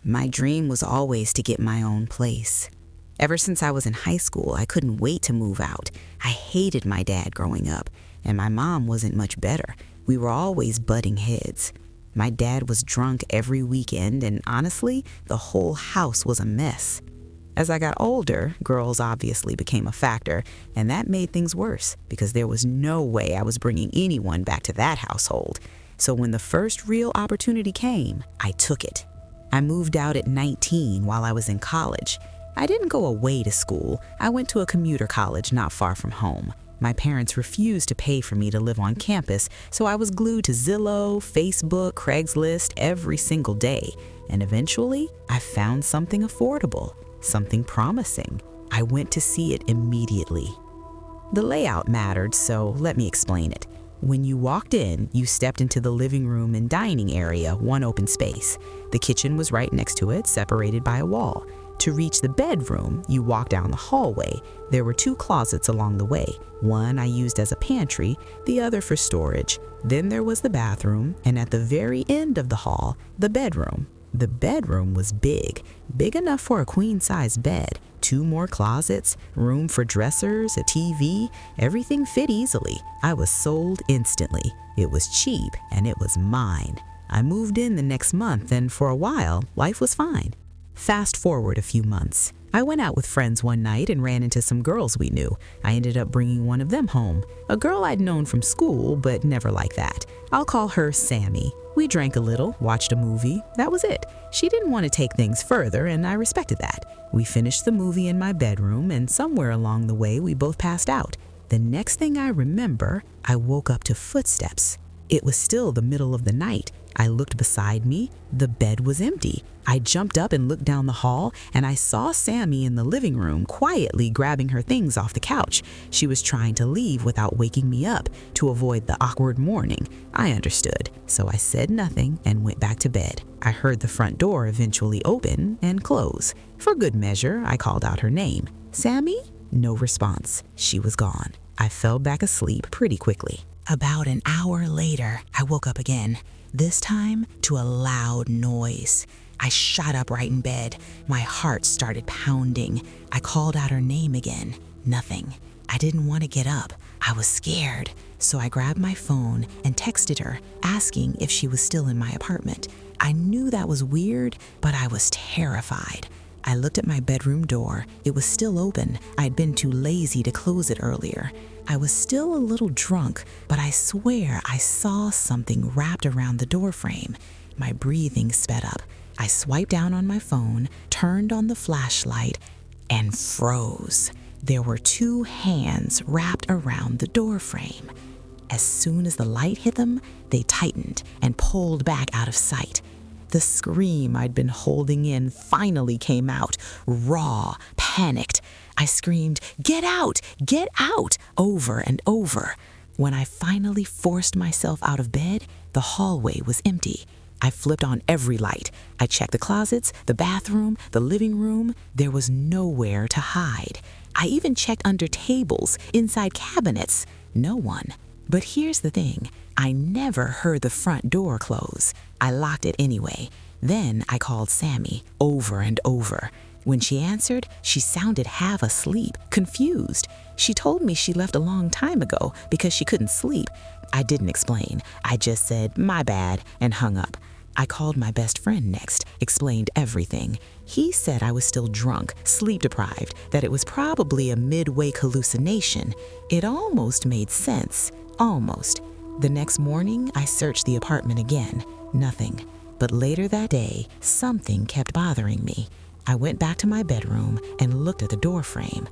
My dream was always to get my own place. Ever since I was in high school, I couldn't wait to move out. I hated my dad growing up, and my mom wasn't much better. We were always butting heads. My dad was drunk every weekend, and honestly, the whole house was a mess. As I got older, girls obviously became a factor, and that made things worse because there was no way I was bringing anyone back to that household. So when the first real opportunity came, I took it. I moved out at 19 while I was in college. I didn't go away to school. I went to a commuter college not far from home. My parents refused to pay for me to live on campus, so I was glued to Zillow, Facebook, Craigslist every single day. And eventually, I found something affordable, something promising. I went to see it immediately. The layout mattered, so let me explain it. When you walked in, you stepped into the living room and dining area, one open space. The kitchen was right next to it, separated by a wall. To reach the bedroom, you walked down the hallway. There were 2 closets along the way. One I used as a pantry, the other for storage. Then there was the bathroom, and at the very end of the hall, the bedroom. The bedroom was big enough for a queen-size bed. 2 more closets, room for dressers, a TV, everything fit easily. I was sold instantly. It was cheap, and it was mine. I moved in the next month, and for a while, life was fine. Fast forward a few months. I went out with friends one night and ran into some girls we knew. I ended up bringing one of them home, a girl I'd known from school, but never like that. I'll call her Sammy. We drank a little, watched a movie. That was it. She didn't want to take things further, and I respected that. We finished the movie in my bedroom, and somewhere along the way, we both passed out. The next thing I remember, I woke up to footsteps. It was still the middle of the night. I looked beside me. The bed was empty. I jumped up and looked down the hall, and I saw Sammy in the living room quietly grabbing her things off the couch. She was trying to leave without waking me up to avoid the awkward morning. I understood, so I said nothing and went back to bed. I heard the front door eventually open and close. For good measure, I called out her name. Sammy? No response. She was gone. I fell back asleep pretty quickly. About an hour later, I woke up again, this time to a loud noise. I shot up right in bed. My heart started pounding. I called out her name again. Nothing. I didn't want to get up. I was scared. So I grabbed my phone and texted her, asking if she was still in my apartment. I knew that was weird, but I was terrified. I looked at my bedroom door. It was still open. I'd been too lazy to close it earlier. I was still a little drunk, but I swear I saw something wrapped around the door frame. My breathing sped up. I swiped down on my phone, turned on the flashlight, and froze. There were 2 hands wrapped around the door frame. As soon as the light hit them, they tightened and pulled back out of sight. The scream I'd been holding in finally came out, raw, panicked. I screamed, "Get out! Get out!" over and over. When I finally forced myself out of bed, the hallway was empty. I flipped on every light. I checked the closets, the bathroom, the living room. There was nowhere to hide. I even checked under tables, inside cabinets. No one. But here's the thing. I never heard the front door close. I locked it anyway. Then I called Sammy over and over. When she answered, she sounded half asleep, confused. She told me she left a long time ago because she couldn't sleep. I didn't explain. I just said, "My bad," and hung up. I called my best friend next, explained everything. He said I was still drunk, sleep deprived, that it was probably a midway hallucination. It almost made sense. Almost. The next morning, I searched the apartment again. Nothing. But later that day, something kept bothering me. I went back to my bedroom and looked at the door frame.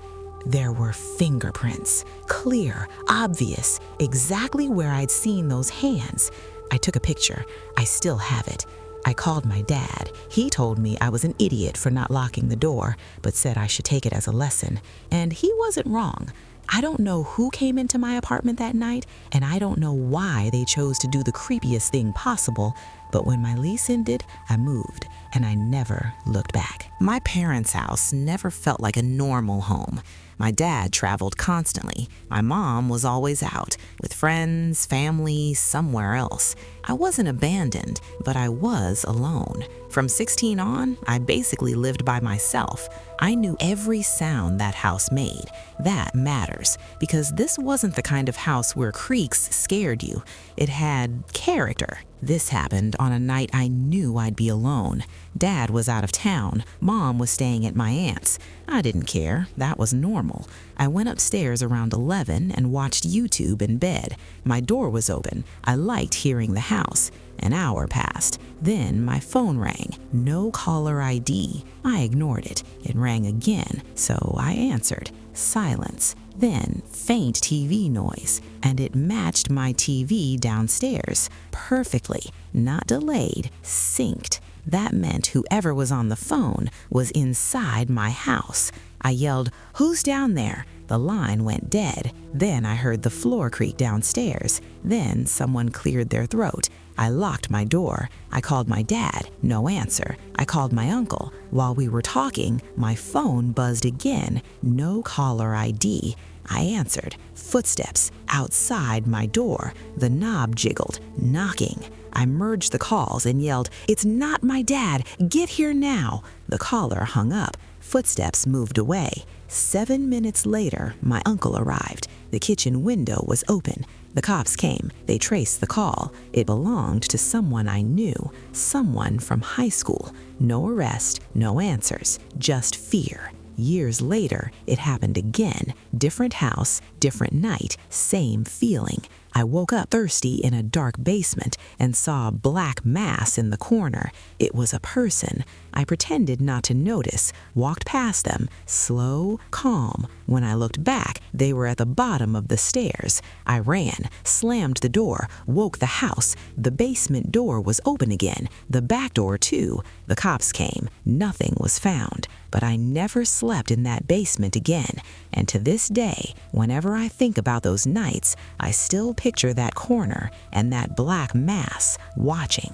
There were fingerprints, clear, obvious, exactly where I'd seen those hands. I took a picture. I still have it. I called my dad. He told me I was an idiot for not locking the door, but said I should take it as a lesson. And he wasn't wrong. I don't know who came into my apartment that night, and I don't know why they chose to do the creepiest thing possible, But when my lease ended, I moved, and I never looked back. My parents' house never felt like a normal home. My dad traveled constantly. My mom was always out, with friends, family, somewhere else. I wasn't abandoned, but I was alone. From 16 on, I basically lived by myself. I knew every sound that house made. That matters, because this wasn't the kind of house where creaks scared you. It had character. This happened on a night I knew I'd be alone. Dad was out of town. Mom was staying at my aunt's. I didn't care. That was normal. I went upstairs around 11 and watched YouTube in bed. My door was open. I liked hearing the house. An hour passed. Then my phone rang. No caller ID. I ignored it. It rang again, so I answered. Silence. Then faint TV noise, and it matched my TV downstairs perfectly. Not delayed, synced. That meant whoever was on the phone was inside my house. I yelled, "Who's down there?" The line went dead. Then I heard the floor creak downstairs. Then someone cleared their throat. I locked my door. I called my dad. No answer. I called my uncle. While we were talking, my phone buzzed again. No caller ID. I answered. Footsteps outside my door. The knob jiggled, knocking. I merged the calls and yelled, "It's not my dad! Get here now!" The caller hung up. Footsteps moved away. 7 minutes later, my uncle arrived. The kitchen window was open. The cops came. They traced the call. It belonged to someone I knew, someone from high school. No arrest, no answers, just fear. Years later, it happened again. Different house, different night, same feeling. I woke up thirsty in a dark basement and saw a black mass in the corner. It was a person. I pretended not to notice, walked past them, slow, calm. When I looked back, they were at the bottom of the stairs. I ran, slammed the door, woke the house. The basement door was open again, the back door too. The cops came. Nothing was found. But I never slept in that basement again. And to this day, whenever I think about those nights, I still picture that corner and that black mass watching.